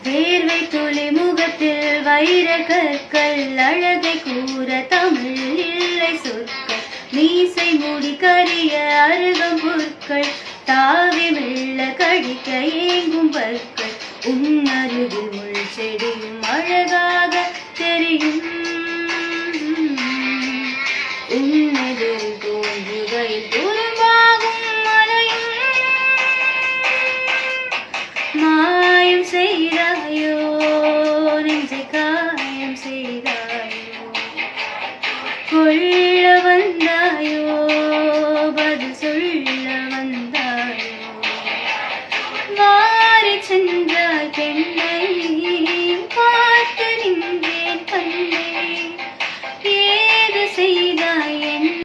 வேர்வை துளி முகத்தில் வைர கற்கள் அழகை கூற தமிழ் இல்லை சொற்கள் மீசை முடி கரிய அருகம் புற்கள் தாவி மெல்ல கடிக்க ஏங்கும் பற்கள் உன்னருகில் முள் செடியும் அழகாக தெரியும் உன்னெதிரில் தோன்றுகையில்